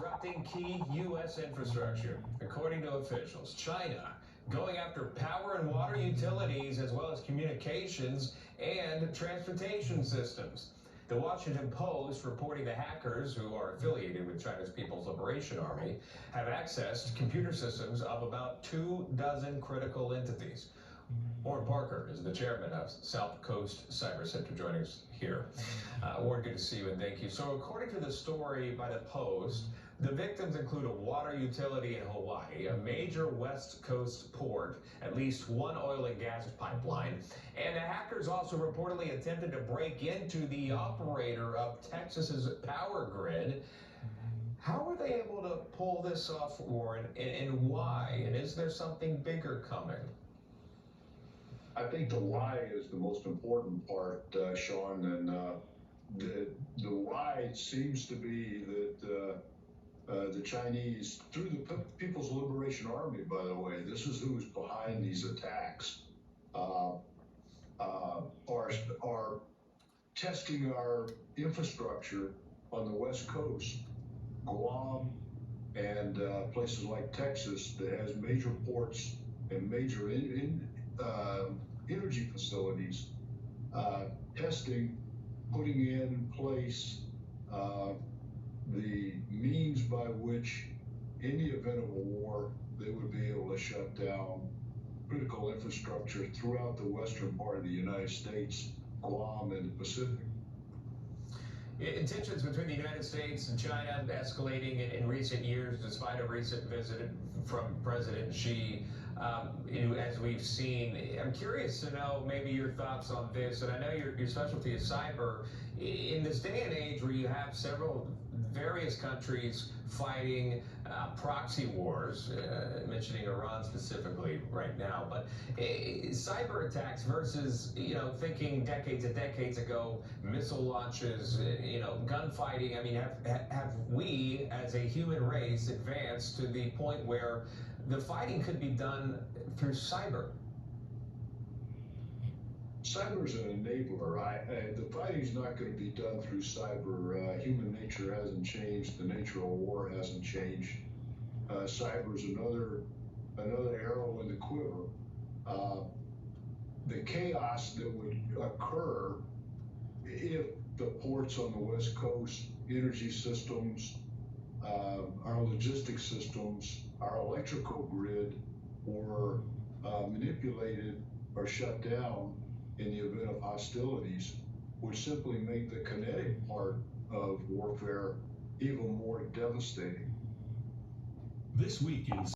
disrupting key U.S. infrastructure. According to officials, China going after power and water utilities as well as communications and transportation systems. The Washington Post reporting the hackers, who are affiliated with China's People's Liberation Army, have accessed computer systems of about 24 critical entities. Warren Parker is the chairman of South Coast Cyber Center, joining us here. Warren, good to see you and thank you. So according to the story by the Post, the victims include a water utility in Hawaii, a major West Coast port, at least one oil and gas pipeline, and the hackers also reportedly attempted to break into the operator of Texas's power grid. How were they able to pull this off, Warren, and why? And is there something bigger coming? I think the why is the most important part, Sean, and the why seems to be that the Chinese, through the People's Liberation Army, by the way, this is who's behind these attacks, are testing our infrastructure on the West Coast, Guam, and places like Texas that has major ports and major energy facilities, testing, putting in place the means by which, in the event of a war, they would be able to shut down critical infrastructure throughout the western part of the United States, Guam, and the Pacific. Tensions between the United States and China escalating in recent years, despite a recent visit from President Xi. As we've seen, I'm curious to know maybe your thoughts on this. And I know your specialty is cyber. In this day and age where you have various countries fighting proxy wars, mentioning Iran specifically right now, but cyber attacks versus, thinking decades and decades ago, missile launches, gunfighting. I mean, have we as a human race advanced to the point where the fighting could be done through cyber? Cyber is an enabler. The fighting's not going to be done through cyber. Human nature hasn't changed. The nature of war hasn't changed. Cyber is another arrow in the quiver. The chaos that would occur if the ports on the West Coast, energy systems, our logistics systems, our electrical grid were manipulated or shut down in the event of hostilities, would simply make the kinetic part of warfare even more devastating. This week in